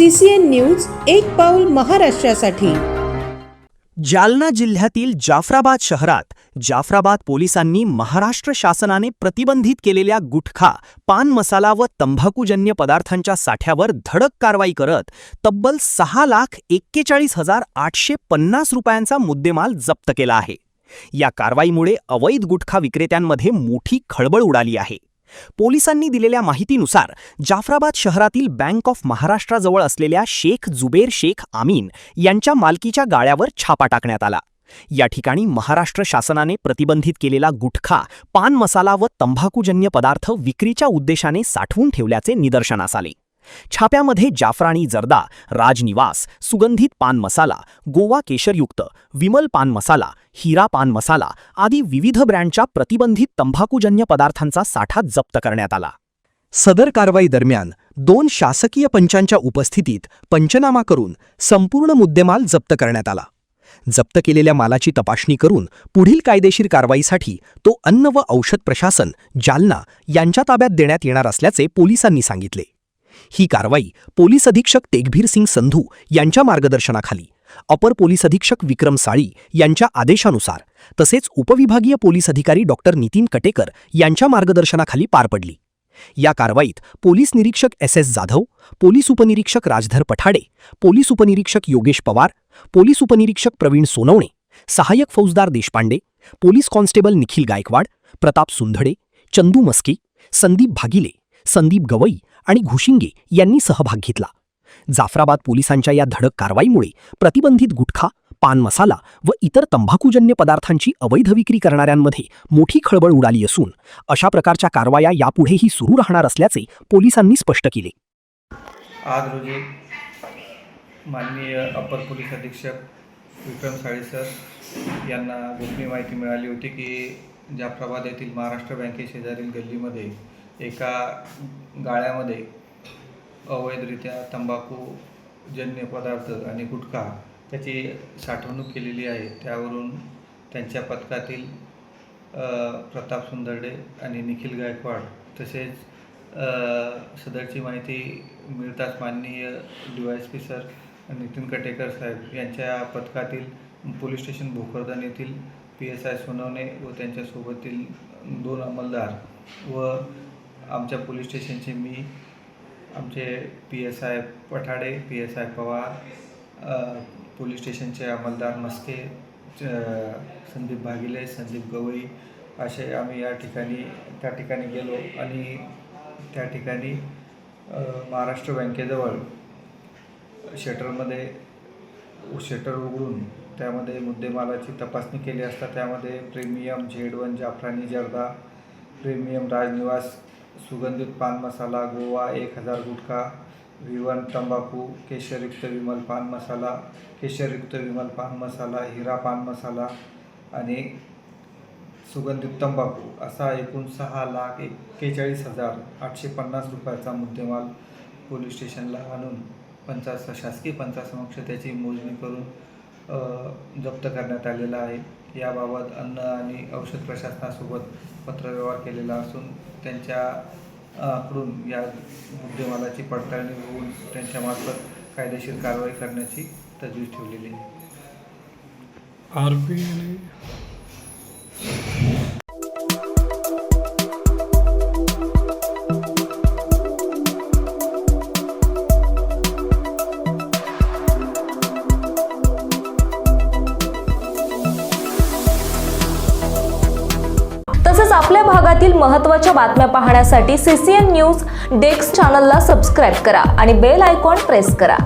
CCN news एक पाऊल महाराष्ट्रासाठी। जालना जिल्ह्यातील जाफराबाद शहरात जाफराबाद पोलिसांनी महाराष्ट्र शासनाने प्रतिबंधित केलेल्या गुटखा, पान मसाला व तंबाखूजन्य पदार्थांच्या साठ्यावर धडक कारवाई करत तब्बल 6,41,850 रुपयांचा मुद्देमाल जप्त केला आहे। या कारवाईमुळे अवैध गुटखा विक्रेत्यांमध्ये मोठी खळबळ उडाली आहे। पोलिसांनी दिलेल्या माहितीनुसार जाफराबाद शहरातील बँक ऑफ महाराष्ट्राजवळ असलेल्या शेख जुबेर शेख आमीन यांच्या मालकीच्या गाळ्यावर छापा टाकण्यात आला। या ठिकाणी महाराष्ट्र शासनाने प्रतिबंधित केलेला गुटखा, पान मसाला व तंबाखूजन्य पदार्थ विक्रीच्या उद्देशाने साठवून ठेवल्याचे निदर्शनास आले। छाप्यामध्ये जाफरानी जर्दा, राजनिवास, सुगंधित पान मसाला, गोवा केशरयुक्त, विमल पान मसाला, हिरा पान मसाला आदी विविध ब्रँडच्या प्रतिबंधित तंबाखूजन्य पदार्थांचा साठा जप्त करण्यात आला। सदर कारवाई दरम्यान 2 शासकीय पंचांच्या उपस्थितीत पंचनामा करून संपूर्ण मुद्देमाल जप्त करण्यात आला। जप्त केलेल्या मालाची तपासणी करून पुढील कायदेशीर कारवाईसाठी तो अन्न व औषध प्रशासन जालना यांच्या ताब्यात देण्यात येणार असल्याचे पोलिसांनी सांगितले। ही कारवाई पोलीस अधीक्षक तेगभीर सिंग संधू यांच्या मार्गदर्शनाखाली अपर पोलीस अधीक्षक विक्रम साळी यांच्या आदेशानुसार तसेच उपविभागीय पोलीस अधिकारी डॉक्टर नितीन कटेकर यांच्या मार्गदर्शनाखाली पार पडली। या कारवाईत पोलीस निरीक्षक SS जाधव, पोलीस उपनिरीक्षक राजधर पठाडे, पोलीस उपनिरीक्षक योगेश पवार, पोलीस उपनिरीक्षक प्रवीण सोनवणे, सहाय्यक फौजदार देशपांडे, पोलीस कॉन्स्टेबल निखिल गायकवाड, प्रताप सुंधडे, चंदू मस्के, संदीप भागिले, संदीप गवई आणि घुशिंगे यांनी सहभाग घेतला। जाफराबाद पोलिसांच्या या धडक कारवाईमुळे प्रतिबंधित गुटखा, पान मसाला व इतर तंबाखूजन्य पदार्थांची अवैध विक्री करणाऱ्यांमध्ये मोठी खळबळ उडाली असून अशा प्रकारच्या कारवाया यापुढेही सुरू राहणार असल्याचे पोलिसांनी स्पष्ट केले। आज रोजी माननीय अपर पोलीस अधीक्षक विक्रम साळी सर यांना गोपनीय माहिती मिळाली होती की जाफराबाद येथील महाराष्ट्र बँकेशेजारील गल्लीमध्ये एका गाळ्यामध्ये अवैधरित्या तंबाखूजन्य पदार्थ आणि गुटखा त्याची साठवणूक केलेली आहे। त्यावरून त्यांच्या पथकातील प्रताप सुंदरडे आणि निखिल गायकवाड तसेच सदरची माहिती मिळताच माननीय DYSP सर नितीन कटेकर साहेब यांच्या पथकातील पोलीस स्टेशन भोकरदन येथील PSI सोनवणे व त्यांच्यासोबतील 2 अंमलदार व आमच्या पोलीस स्टेशनचे मी, आमचे PSI Pathade, PSI Pawar, police स्टेशनचे अंमलदार मस्के, संदीप भागिले, संदीप गवई असे आम्ही त्या ठिकाणी गेलो आणि त्या ठिकाणी महाराष्ट्र बँकेजवळ शटर उघडून त्यामध्ये मुद्देमालाची तपासणी केली असता त्यामध्ये प्रीमियम Z1 जाफरानी जर्दा, प्रीमियम राजनिवास सुगंधित पान मसाला, गोवा 1000 गुटखा, V1 तंबाखू, केशरयुक्त विमल पान मसाला, हिरा पान मसाला आणि सुगंधित तंबाखू असा एकूण 6,41,850 रुपयाचा मुद्देमाल पोलीस स्टेशनला आणून शासकीय पंचासमक्ष त्याची मोजणी करून जप्त करण्यात आलेला आहे। याबाबत अन्न आणि औषध प्रशासनासोबत पत्रव्यवहार केलेला असून त्यांच्याकडून या मुद्देमालाची पडताळणी होऊन त्यांच्यामार्फत कायदेशीर कारवाई करण्याची तजवीज ठेवलेली आहे। तसेच आपल्या भागातील महत्त्वाच्या बातम्या पाहण्यासाठी CCN न्यूज डेस्क चॅनलला सबस्क्राइब करा आणि बेल आयकॉन प्रेस करा।